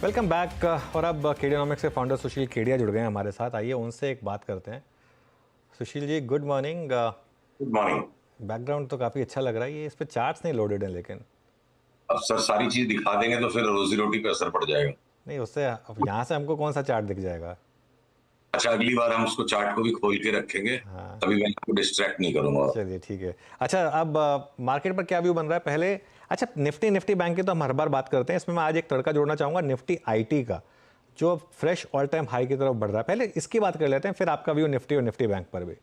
Welcome back. और अब केडियोनॉमिक्स के फाउंडर सुशील केडिया जुड़ गए हैं हमारे साथ। आइए उनसे एक बात करते हैं। Sushil ji, good morning. Good morning. Background तो काफ़ी अच्छा लग रहा है, ये इस पे चार्ट्स नहीं लोडेड हैं लेकिन। अब सर सारी चीज दिखा देंगे तो फिर रोजी रोटी पे असर पड़ जाएगा। नहीं, उससे अब यहाँ से हमको कौन सा चार्ट दिख जाएगा। अच्छा, अगली बार हम उसको चार्ट को भी खोल के रखेंगे, हाँ, तभी मैं आपको डिस्ट्रैक्ट नहीं करूंगा। चलिए ठीक है। अच्छा, अब मार्केट पर क्या व्यू बन रहा है पहले। अच्छा, निफ्टी बैंक की तो हम हर बार बात करते हैं, इसमें मैं आज एक तड़का जोड़ना चाहूँगा निफ्टी आईटी का, जो फ्रेश ऑल टाइम हाई की तरफ बढ़ रहा है। पहले इसकी बात कर लेते हैं, फिर आपका व्यू निफ्टी और निफ्टी बैंक पर भी।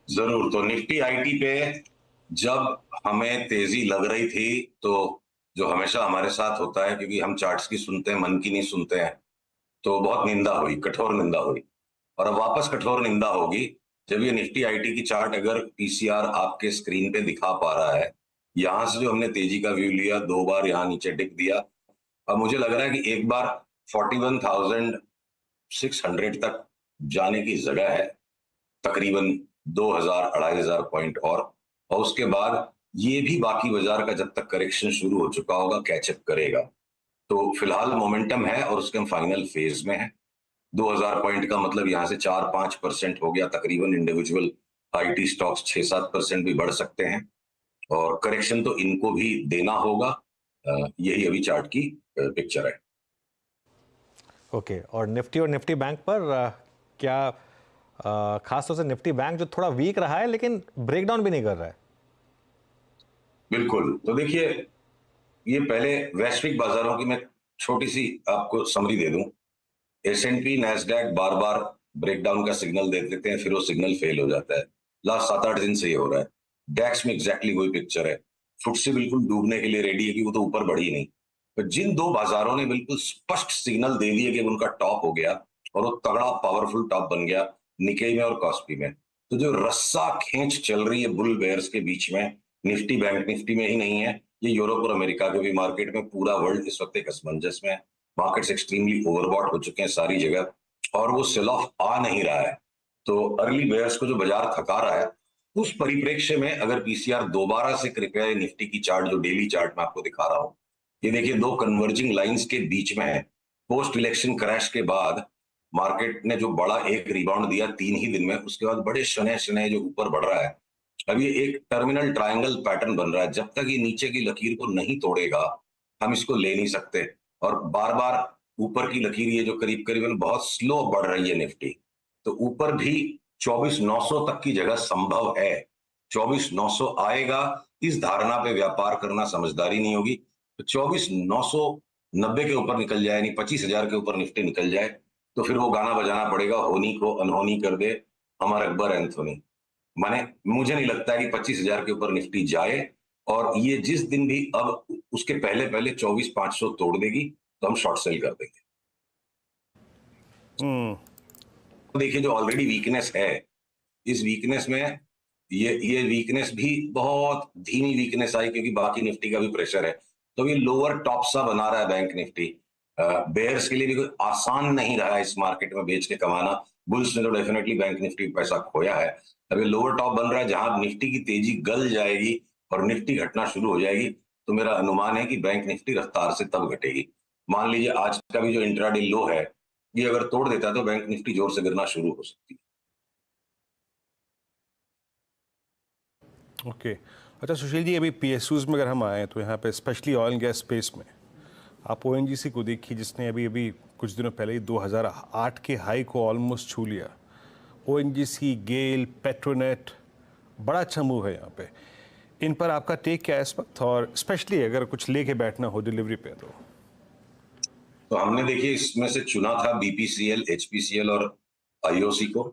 जरूर। तो निफ्टी आईटी पे जब हमें तेजी लग रही थी, तो जो हमेशा हमारे साथ होता है, क्योंकि हम चार्ट्स की सुनते हैं, मन की नहीं सुनते हैं, तो बहुत निंदा हुई, कठोर निंदा हुई। और अब वापस कठोर निंदा होगी जब ये निफ्टी आईटी की चार्ट अगर पीसीआर आपके स्क्रीन पे दिखा पा रहा है। यहां से जो हमने तेजी का व्यू लिया, 2 बार यहाँ नीचे टिक दिया। अब मुझे लग रहा है कि एक बार 41,600 तक जाने की जगह है, तकरीबन 2,000-2,500 पॉइंट और उसके बाद ये भी बाकी बाजार का जब तक करेक्शन शुरू हो चुका होगा कैचअप करेगा। तो फिलहाल मोमेंटम है और उसके हम फाइनल फेज में है। 2,000 पॉइंट का मतलब यहाँ से 4-5% हो गया तकरीबन। इंडिविजुअल आईटी स्टॉक्स 6-7% भी बढ़ सकते हैं और करेक्शन तो इनको भी देना होगा। यही अभी चार्ट की पिक्चर है। ओके, और निफ्टी बैंक पर क्या खासतौर से निफ्टी बैंक जो थोड़ा वीक रहा है लेकिन ब्रेकडाउन भी नहीं कर रहा है। बिल्कुल। तो देखिए, ये पहले वैश्विक बाजारों की मैं छोटी सी आपको समरी दे दूं। एस&पी नैस्डैक बार बार ब्रेकडाउन का सिग्नल दे देते हैं, फिर वो सिग्नल फेल हो जाता है। लास्ट 7-8 दिन से ये हो रहा है। डैक्स में एग्जैक्टली वही पिक्चर है। फुटसे बिल्कुल डूबने के लिए रेडी है कि वो तो ऊपर बढ़ी नहीं। तो जिन दो बाजारों ने बिल्कुल स्पष्ट सिग्नल दे दिए कि उनका टॉप हो गया और वो तगड़ा पावरफुल टॉप बन गया, निकेई में और कॉस्पी में। तो जो रस्सा खींच चल रही है बुल बेयर्स के बीच में, निफ्टी बैंक निफ्टी में ही नहीं है, ये यूरोप और अमेरिका के भी मार्केट में, पूरा वर्ल्ड इस वक्त एक असमंजस में है। मार्केट्स एक्सट्रीमली ओवरबॉट हो चुके हैं सारी जगह और वो सेल ऑफ आ नहीं रहा है। तो अर्ली बेयर्स को जो बाजार थका रहा है, उस परिप्रेक्ष्य में अगर पीसीआर दोबारा से, कृपया निफ्टी की चार्ट जो डेली चार्ट में आपको दिखा रहा हूं, ये देखिए दो कन्वर्जिंग लाइंस के बीच में है। पोस्ट इलेक्शन क्रैश के बाद मार्केट ने जो बड़ा एक रिबाउंड दिया 3 ही दिन में, उसके बाद बड़े शनय शनय जो ऊपर बढ़ रहा है। अब ये एक टर्मिनल ट्रायंगल पैटर्न बन रहा है। जब तक ये नीचे की लकीर को नहीं तोड़ेगा, हम इसको ले नहीं सकते। और बार बार ऊपर की लकीर ये जो करीब करीबन बहुत स्लो बढ़ रही है निफ्टी, तो ऊपर भी 24,900 तक की जगह संभव है। 24,900 आएगा, इस धारणा पे व्यापार करना समझदारी नहीं होगी। तो 24,990 के ऊपर निकल जाए, यानी 25,000 के ऊपर निफ्टी निकल जाए, तो फिर वो गाना बजाना पड़ेगा, होनी को अनहोनी कर दे अमर अकबर एंथोनी। माने मुझे नहीं लगता है कि 25,000 के ऊपर निफ्टी जाए। और ये जिस दिन भी अब उसके पहले पहले 24,500 तोड़ देगी, तो हम शॉर्ट सेल कर देंगे। देखिए, जो ऑलरेडी वीकनेस है, इस वीकनेस में ये वीकनेस भी बहुत धीमी वीकनेस आई, क्योंकि बाकी निफ्टी का भी प्रेशर है। तो ये लोअर टॉप सा बना रहा है बैंक निफ्टी। बेयर्स के लिए भी कोई आसान नहीं रहा है इस मार्केट में बेच के कमाना। बुल्स ने तो डेफिनेटली बैंक निफ्टी पैसा खोया है। अब ये लोअर टॉप बन रहा है, जहां निफ्टी की तेजी गल जाएगी और निफ्टी घटना शुरू हो जाएगी, तो मेरा अनुमान है कि बैंक निफ्टी रफ्तार से तब घटेगी। मान लीजिए आज का भी जो इंट्राडे लो है, ये अगर तोड़ देता है तो बैंक निफ्टी जोर से गिरना शुरू हो सकती है। ओके। अच्छा सुशील जी, अभी पीएसयूज में अगर हम आए तो यहाँ पे specially oil and gas space में आप ओएनजीसी को देखिए, जिसने अभी अभी कुछ दिनों पहले ही 2008 के हाई को ऑलमोस्ट छू लिया। ओएनजीसी, गेल, पेट्रोनेट, बड़ा अच्छा मूव है यहाँ पे। इन पर आपका टेक क्या है इस वक्त, और स्पेशली अगर कुछ लेके बैठना हो डिलीवरी पे तो हमने देखिए इसमें से चुना था बीपीसीएल, एचपीसीएल और आईओसी को।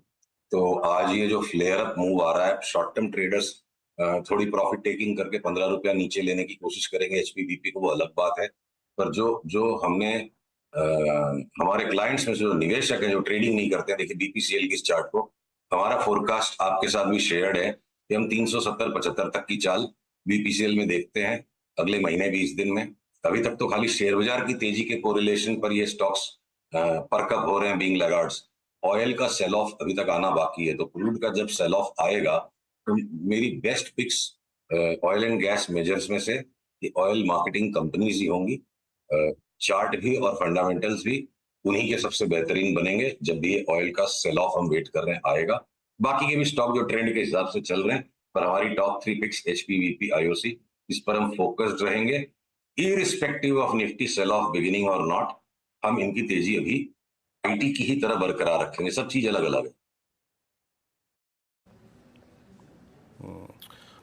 तो आज ये जो फ्लेयर अप मूव आ रहा है, शॉर्ट टर्म ट्रेडर्स थोड़ी प्रॉफिट टेकिंग करके 15 रुपया नीचे लेने की कोशिश करेंगे एचपीबीपी को, वो अलग बात है। पर जो जो हमने हमारे क्लाइंट्स में से जो निवेशक हैं, जो ट्रेडिंग नहीं करते हैं, देखिए बीपीसीएल की इस चार्ट को, हमारा फोरकास्ट आपके साथ भी शेयर्ड है कि हम 370-75 तक की चाल बीपीसीएल में देखते हैं अगले महीने 20 दिन में। अभी तक तो खाली शेयर बाजार की तेजी के कोरिलेशन पर ये स्टॉक्स परकअप हो रहे हैं, बीइंग लैगार्ड्स। ऑयल का सेल ऑफ अभी तक आना बाकी है। तो क्रूड का जब सेल ऑफ आएगा, तो मेरी best picks oil and gas majors में से ऑयल मार्केटिंग कंपनीज ही होंगी। चार्ट भी और फंडामेंटल्स भी उन्हीं के सबसे बेहतरीन बनेंगे जब भी ये ऑयल का सेल ऑफ हम वेट कर रहे हैं आएगा। बाकी के भी स्टॉक जो ट्रेंड के हिसाब से चल रहे हैं, पर हमारी टॉप 3 पिक्स एचपीवीपी आईओसी, इस पर हम फोकस्ड रहेंगे irrespective of Nifty sell off beginning और नॉट। हम इनकी तेजी अभी आईटी की ही तरह बरकरार रखेंगे, सब चीज अलग अलग है।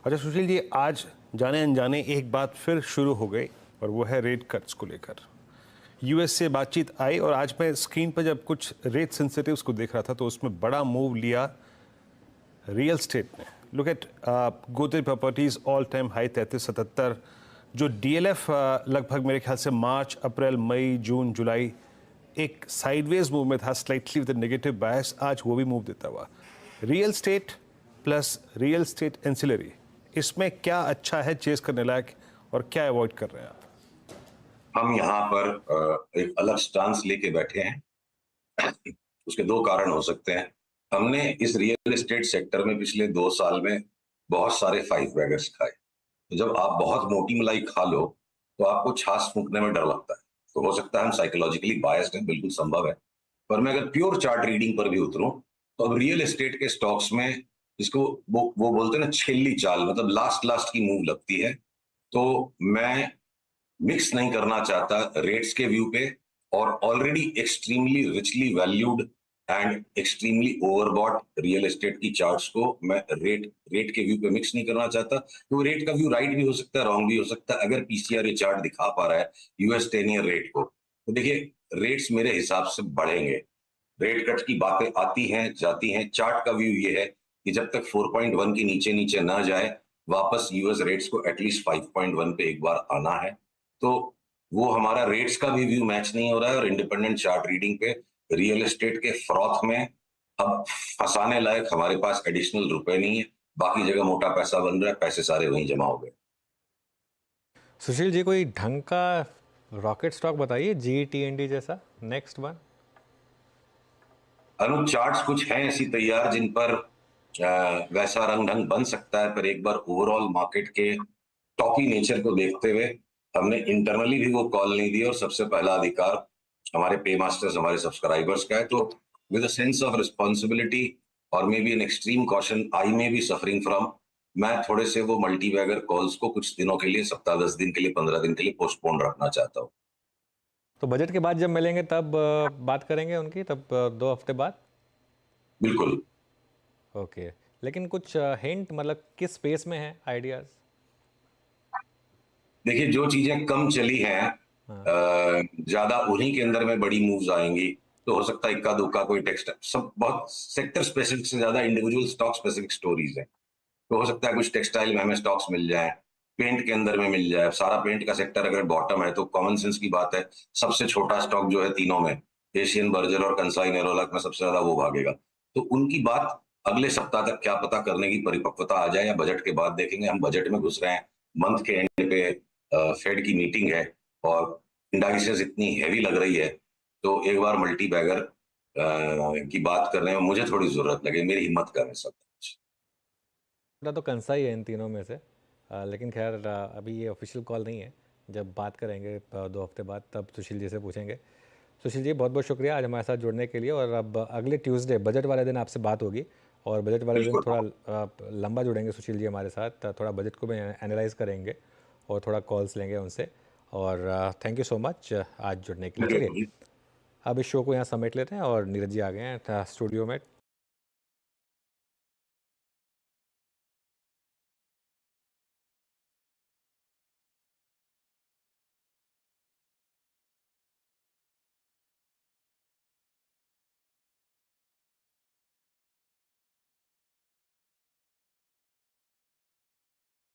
अच्छा सुशील जी, आज जाने अनजाने एक बात फिर शुरू हो गई और वो है रेट कट्स को लेकर। यूएस से बातचीत आई और आज मैं स्क्रीन पर जब कुछ रेट सेंसिटिव्स को देख रहा था तो उसमें बड़ा मूव लिया रियल स्टेट ने। Look at Godrej properties all time high 3377। जो डीएलएफ लगभग मेरे ख्याल से मार्च, अप्रैल, मई, जून, जुलाई एक साइडवेज मूव में था, स्लाइटली विद नेगेटिव बायस, आज वो भी मूव देता हुआ। Real estate plus real estate ancillary, इसमें क्या अच्छा है चेस करने लायक और क्या अवॉइड कर रहे हैं आप? हम यहाँ पर एक अलग स्टांस लेके बैठे हैं। उसके दो कारण हो सकते हैं। हमने इस रियल एस्टेट सेक्टर में पिछले 2 साल में बहुत सारे 5 बैगर्स खाए। तो जब आप बहुत मोटी मलाई खा लो तो आपको छाछ फूंकने में डर लगता है। तो हो सकता है हम साइकोलॉजिकली बायस्ड हैं, बिल्कुल संभव है। पर मैं अगर प्योर चार्ट रीडिंग पर भी उतरूं तो अब रियल एस्टेट के स्टॉक्स में जिसको वो बोलते हैं ना छेली चाल, मतलब लास्ट लास्ट की मूव लगती है। तो मैं मिक्स नहीं करना चाहता रेट्स के व्यू पे और already extremely richly valued and extremely overbought real estate की चार्ट्स को मैं रेट के व्यू पे मिक्स नहीं करना चाहता। तो रेट का व्यू राइट भी हो सकता है, रॉन्ग भी हो सकता है। अगर पीसीआर ये चार्ट दिखा पा रहा है यूएस 10 ईयर रेट को, तो देखिए रेट्स मेरे हिसाब से बढ़ेंगे। रेट कट की बातें आती हैं जाती हैं। चार्ट का व्यू ये है कि जब तक 4.1 के नीचे नीचे ना जाए, वापस यूएस रेट्स को एटलीस्ट 5.1 पे एक बार आना है। तो वो हमारा रेट्स का भी व्यू मैच नहीं हो रहा है और इंडिपेंडेंट चार्ट रीडिंग पे रियल एस्टेट के फ्रॉथ में अब फंसाने लायक हमारे पास एडिशनल रुपए नहीं है। बाकी जगह मोटा पैसा बन रहा है, पैसे सारे वहीं जमा हो गए। सुशील जी, कोई ढंग का रॉकेट स्टॉक बताइए, GTND जैसा नेक्स्ट वन। अनु चार्ट्स कुछ हैं ऐसी तैयार जिन पर वैसा रंग ढंग बन सकता है, पर एक बार ओवरऑल मार्केट के टॉपी नेचर को देखते हुए हमने इंटरनली भी वो कॉल नहीं दी और सबसे पहला अधिकार हमारे पे मास्टर्स, हमारे सब्सक्राइबर्स का है। तो with a sense of responsibility और may be an extreme caution I may be suffering from, मैं थोड़े से वो मल्टी बैगर कॉल्स को कुछ दिनों के लिए, सप्ताह 10 दिन के लिए, 15 दिन के लिए पोस्टपोन रखना चाहता हूँ। तो बजट के बाद जब मिलेंगे तब बात करेंगे उनकी, तब 2 हफ्ते बाद। बिल्कुल। ओके, लेकिन कुछ हिंट, मतलब किस स्पेस में है आइडियाज? देखिए जो चीजें कम चली हैं ज्यादा उन्हीं के अंदर में बड़ी मूव्स आएंगी। तो हो सकता है इक्का दुक्का कोई टेक्स्ट, सब बहुत सेक्टर स्पेसिफिक से ज्यादा इंडिविजुअल स्टॉक स्पेसिफिक स्टोरीज है। तो हो सकता है कुछ टेक्सटाइल में हमें स्टॉक्स मिल जाए, पेंट के अंदर में मिल जाए। सारा पेंट का सेक्टर अगर बॉटम है तो कॉमन सेंस की बात है सबसे छोटा स्टॉक जो है तीनों में, एशियन बर्जर और कंसाई नेरोलैक में सबसे ज्यादा वो भागेगा। तो उनकी बात अगले सप्ताह तक क्या पता करने की परिपक्वता आ जाए या बजट के बाद देखेंगे। हम बजट में घुस रहे हैं, मंथ के एंड पे फेड की मीटिंग है और इंडाइसेस इतनी हैवी लग रही है, तो एक बार मल्टी बैगर की बात करने में मुझे थोड़ी जरूरत लगे, मेरी हिम्मत कम है सब कुछ। तो कंसा ही है इन तीनों में से, लेकिन खैर अभी ये ऑफिशियल कॉल नहीं है। जब बात करेंगे 2 हफ्ते बाद तब सुशील जी से पूछेंगे। सुशील जी, बहुत बहुत शुक्रिया आज हमारे साथ जुड़ने के लिए। और अब अगले ट्यूसडे बजट वाले दिन आपसे बात होगी और बजट वाले दिन बिल्कुल। थोड़ा लंबा जुड़ेंगे सुशील जी हमारे साथ, थोड़ा बजट को भी एनालाइज करेंगे और थोड़ा कॉल्स लेंगे उनसे। और थैंक यू सो मच आज जुड़ने के लिए। चलिए अब इस शो को यहाँ समेट लेते हैं और नीरज जी आ गए हैं स्टूडियो में।